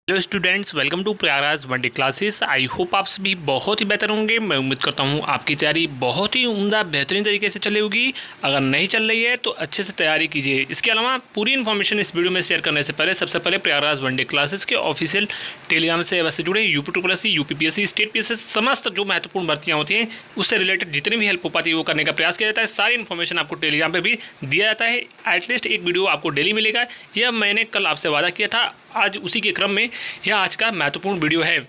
Hello students, welcome to Prayagraj one day classes. I hope आप सभी बहुत ही बेहतर होंगे। मैं उम्मीद करता हूँ आपकी तैयारी बहुत ही उम्दा बेहतरीन तरीके से चली होगी। अगर नहीं चल रही है तो अच्छे से तैयारी कीजिए। इसके अलावा पूरी इन्फॉर्मेशन इस वीडियो में शेयर करने से पहले सबसे पहले प्रयागराज वनडे क्लासेस के ऑफिशियल टेलीग्राम से वैसे जुड़े यूपी यूपीपीएससी स्टेट पीएससी समस्त जो महत्वपूर्ण भर्तियाँ होती हैं उससे रिलेटेड जितनी भी हेल्प हो पाती है वो करने का प्रयास किया जाता है। सारी इन्फॉर्मेशन आपको टेलीग्राम पर भी दिया जाता है। एटलीस्ट एक वीडियो आपको डेली मिलेगा। यह मैंने कल आपसे वादा किया था, आज उसी के क्रम में यह आज का महत्वपूर्ण वीडियो है।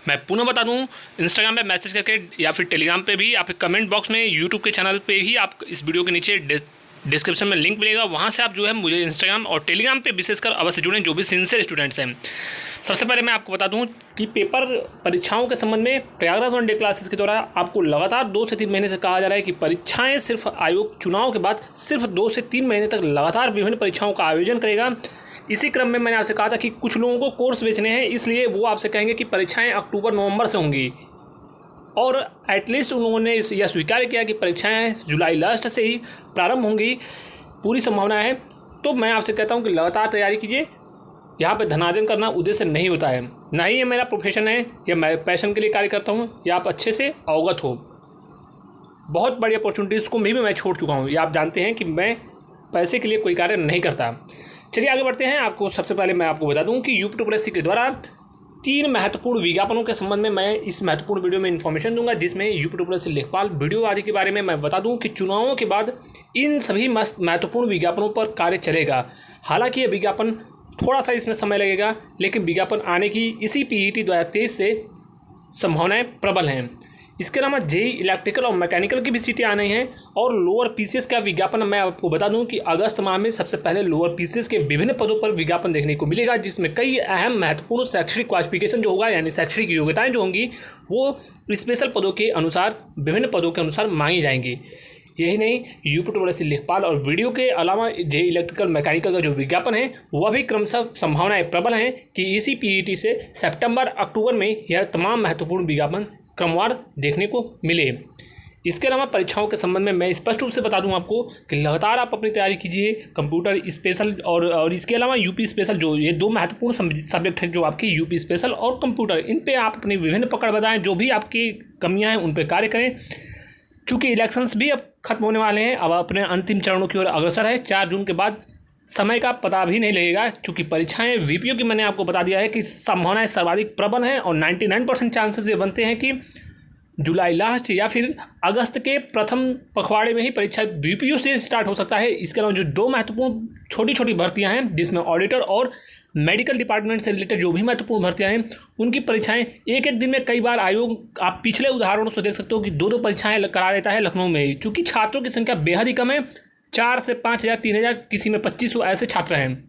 मैं पुनः बता दूं, इंस्टाग्राम पे मैसेज करके या फिर टेलीग्राम पे भी, आप कमेंट बॉक्स में, यूट्यूब के चैनल पे भी आप इस वीडियो के नीचे डिस्क्रिप्शन में लिंक मिलेगा, वहां से आप जो है मुझे इंस्टाग्राम और टेलीग्राम पे विशेषकर अवश्य जुड़ें जो भी सिंसियर स्टूडेंट्स हैं। सबसे पहले मैं आपको बता दूं कि पेपर परीक्षाओं के संबंध में प्रयागराज वनडे क्लासेस के द्वारा आपको लगातार 2 से 3 महीने से कहा जा रहा है कि परीक्षाएं सिर्फ आयोग चुनाव के बाद सिर्फ 2 से 3 महीने तक लगातार विभिन्न परीक्षाओं का आयोजन करेगा। इसी क्रम में मैंने आपसे कहा था कि कुछ लोगों को कोर्स बेचने हैं, इसलिए वो आपसे कहेंगे कि परीक्षाएं अक्टूबर नवंबर से होंगी, और एटलीस्ट उन लोगों ने यह स्वीकार किया कि परीक्षाएं जुलाई लास्ट से ही प्रारंभ होंगी, पूरी संभावना है। तो मैं आपसे कहता हूं कि लगातार तैयारी कीजिए। यहाँ पे धनार्जन करना उद्देश्य नहीं होता है, ना ही ये मेरा प्रोफेशन है, या मैं पैशन के लिए कार्य करता हूँ, या आप अच्छे से अवगत हो। बहुत बड़ी अपॉर्चुनिटीज़ को भी मैं छोड़ चुका हूँ, या आप जानते हैं कि मैं पैसे के लिए कोई कार्य नहीं करता। चलिए आगे बढ़ते हैं। आपको सबसे पहले मैं आपको बता दूं कि यूपी के द्वारा 3 महत्वपूर्ण विज्ञापनों के संबंध में मैं इस महत्वपूर्ण वीडियो में इन्फॉर्मेशन दूंगा, जिसमें यूपी लेखपाल वीडियो आदि के बारे में मैं बता दूं कि चुनावों के बाद इन सभी महत्वपूर्ण विज्ञापनों पर कार्य चलेगा। हालांकि ये विज्ञापन थोड़ा सा इसमें समय लगेगा, लेकिन विज्ञापन आने की इसी PET 2023 से संभावनाएँ प्रबल हैं। इसके अलावा जेई इलेक्ट्रिकल और मैकेनिकल की भी सीटें आनी हैं, और लोअर पीसीएस का विज्ञापन मैं आपको बता दूं कि अगस्त माह में सबसे पहले लोअर पीसीएस के विभिन्न पदों पर विज्ञापन देखने को मिलेगा, जिसमें कई अहम महत्वपूर्ण शैक्षणिक क्वालिफिकेशन जो होगा, यानी शैक्षणिक योग्यताएं जो होंगी, वो स्पेशल पदों के अनुसार, विभिन्न पदों के अनुसार मांगी जाएंगी। यही नहीं, यूपी लेखपाल और वीडियो के अलावा जेई इलेक्ट्रिकल मैकेनिकल का जो विज्ञापन है वह भी क्रमशः संभावनाएं प्रबल हैं कि इसी PET से सितंबर अक्टूबर में यह तमाम महत्वपूर्ण विज्ञापन क्रमवार देखने को मिले। इसके अलावा परीक्षाओं के संबंध में मैं स्पष्ट रूप से बता दूं आपको कि लगातार आप अपनी तैयारी कीजिए। कंप्यूटर स्पेशल और इसके अलावा यूपी स्पेशल, जो ये 2 महत्वपूर्ण सब्जेक्ट हैं जो आपके यूपी स्पेशल और कंप्यूटर, इन पे आप अपनी विभिन्न पकड़ बताएं। जो भी आपकी कमियां हैं उन पर कार्य करें। चूँकि इलेक्शंस भी अब खत्म होने वाले हैं, अब अपने अंतिम चरणों की ओर अग्रसर है। 4 जून के बाद समय का पता भी नहीं लगेगा, क्योंकि परीक्षाएं वीपीओ की मैंने आपको बता दिया है कि संभावनाएं सर्वाधिक प्रबल हैं, और 99% चांसेस ये बनते हैं कि जुलाई लास्ट या फिर अगस्त के प्रथम पखवाड़े में ही परीक्षा वीपीओ से स्टार्ट हो सकता है। इसके अलावा जो 2 महत्वपूर्ण छोटी छोटी भर्तियां हैं, जिसमें ऑडिटर और मेडिकल डिपार्टमेंट से रिलेटेड जो भी महत्वपूर्ण भर्तियां हैं, उनकी परीक्षाएं एक दिन में कई बार आयोग, आप पिछले उदाहरणों से देख सकते हो कि 2 परीक्षाएं करा देता है लखनऊ में ही। चूँकि छात्रों की संख्या बेहद ही कम है, 4 से 5,000, 3,000, किसी में 2500 ऐसे छात्र हैं,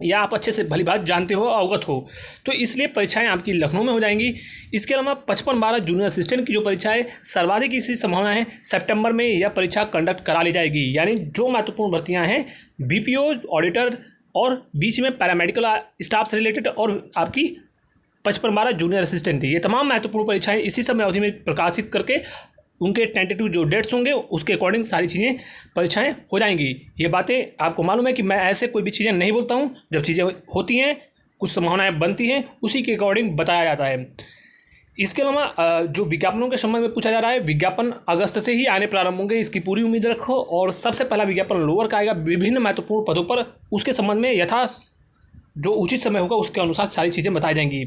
या आप अच्छे से भली बात जानते हो, अवगत हो, तो इसलिए परीक्षाएं आपकी लखनऊ में हो जाएंगी। इसके अलावा 55-12 जूनियर असिस्टेंट की जो परीक्षा है, सर्वाधिक इसी संभावना है सितंबर में यह परीक्षा कंडक्ट करा ली जाएगी। यानी जो महत्वपूर्ण भर्तियां हैं बीपीओ, ऑडिटर और बीच में पैरामेडिकल स्टाफ से रिलेटेड, और आपकी 55-12 जूनियर असिस्टेंट, ये तमाम महत्वपूर्ण परीक्षाएं इसी समय अवधि में प्रकाशित करके उनके टेंटेटिव जो डेट्स होंगे उसके अकॉर्डिंग सारी चीज़ें परीक्षाएं हो जाएंगी। ये बातें आपको मालूम है कि मैं ऐसे कोई भी चीज़ें नहीं बोलता हूँ। जब चीज़ें होती हैं, कुछ संभावनाएं बनती हैं, उसी के अकॉर्डिंग बताया जाता है। इसके अलावा जो विज्ञापनों के संबंध में पूछा जा रहा है, विज्ञापन अगस्त से ही आने प्रारंभ होंगे, इसकी पूरी उम्मीद रखो। और सबसे पहला विज्ञापन लोअर का आएगा विभिन्न महत्वपूर्ण पदों पर, उसके संबंध में यथा जो उचित समय होगा उसके अनुसार सारी चीज़ें बताई जाएंगी।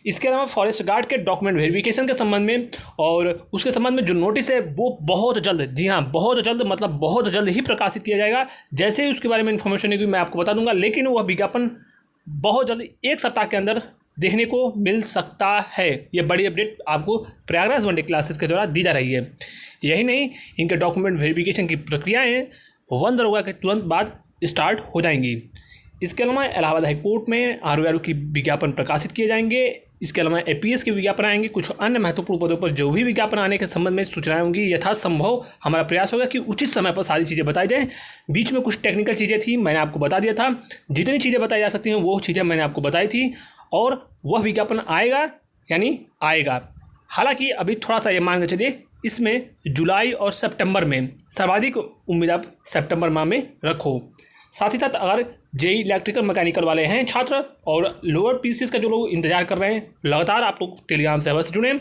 इसके अलावा फॉरेस्ट गार्ड के डॉक्यूमेंट वेरिफिकेशन के संबंध में और उसके संबंध में जो नोटिस है वो बहुत जल्द, जी हाँ बहुत जल्द, मतलब बहुत जल्द ही प्रकाशित किया जाएगा। जैसे ही उसके बारे में इन्फॉर्मेशन होगी मैं आपको बता दूंगा, लेकिन वह विज्ञापन बहुत जल्द 1 सप्ताह के अंदर देखने को मिल सकता है। ये बड़ी अपडेट आपको प्रयागराज वनडे क्लासेस के द्वारा दी जा रही है। यही नहीं, इनके डॉक्यूमेंट वेरिफिकेशन की प्रक्रियाएँ 1 दरोगा के तुरंत बाद स्टार्ट हो जाएंगी। इसके अलावा इलाहाबाद हाईकोर्ट में RORU की विज्ञापन प्रकाशित किए जाएंगे। इसके अलावा APS के विज्ञापन आएंगे। कुछ अन्य महत्वपूर्ण पदों पर जो भी विज्ञापन आने के संबंध में सूचनाएं होंगी, यथासंभव हमारा प्रयास होगा कि उचित समय पर सारी चीज़ें बताई जाएं। बीच में कुछ टेक्निकल चीज़ें थी, मैंने आपको बता दिया था। जितनी चीज़ें बताई जा सकती हैं वो चीज़ें मैंने आपको बताई थी, और वह विज्ञापन आएगा, यानी आएगा। हालाँकि अभी थोड़ा सा ये मान के चलिए, इसमें जुलाई और सितंबर में सर्वाधिक उम्मीद आप सितंबर माह में रखो। साथ ही साथ अगर जेई इलेक्ट्रिकल मैकेनिकल वाले हैं छात्र और लोअर पीसीएस का जो लोग इंतजार कर रहे हैं, लगातार आप लोग टेलीग्राम से अवश्य जुड़ें।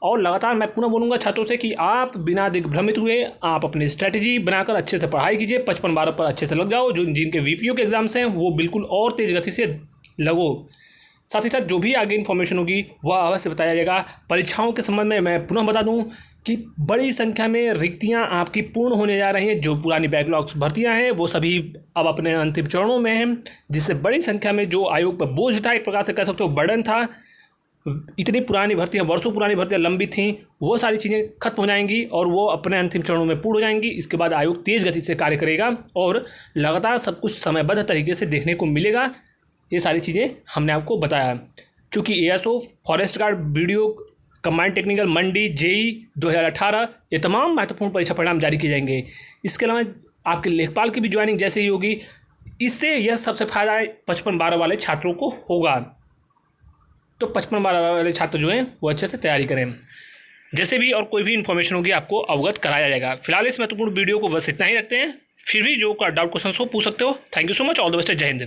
और लगातार मैं पुनः बोलूँगा छात्रों से कि आप बिना दिग्भ्रमित हुए आप अपनी स्ट्रैटेजी बनाकर अच्छे से पढ़ाई कीजिए, 55-12 पर अच्छे से लग जाओ। जो जिनके वीपीओ के एग्जाम्स हैं वो बिल्कुल और तेज़ गति से लगो। साथ ही साथ जो भी आगे इन्फॉर्मेशन होगी वह अवश्य बताया जाएगा। परीक्षाओं के संबंध में मैं पुनः बता दूं कि बड़ी संख्या में रिक्तियां आपकी पूर्ण होने जा रही हैं। जो पुरानी बैकलॉग्स भर्तियां हैं वो सभी अब अपने अंतिम चरणों में हैं, जिससे बड़ी संख्या में जो आयोग पर बोझ था, एक प्रकार से कह सकते हो बर्डन था, इतनी पुरानी भर्तियां, वर्षों पुरानी भर्तियां लंबी थीं, वो सारी चीज़ें खत्म हो जाएंगी और वो अपने अंतिम चरणों में पूर्ण हो जाएंगी। इसके बाद आयोग तेज़ गति से कार्य करेगा और लगातार सब कुछ समयबद्ध तरीके से देखने को मिलेगा। ये सारी चीज़ें हमने आपको बताया। चूँकि ASO, forest guard, video, combined technical, mandi, JE 2018 ये तमाम महत्वपूर्ण परीक्षा परिणाम जारी किए जाएंगे। इसके अलावा आपके लेखपाल की भी ज्वाइनिंग जैसे ही होगी, इससे यह सबसे फायदा 55-12 वाले छात्रों को होगा। तो 55-12 वाले छात्र जो हैं वो अच्छे से तैयारी करें। जैसे भी और कोई भी इन्फॉर्मेशन होगी आपको अवगत कराया जाएगा। फिलहाल इस महत्वपूर्ण वीडियो को बस इतना ही रखते हैं। फिर भी जो डाउट क्वेश्चन हो पूछ सकते हो। Thank you so much. All the best. जय हिंद।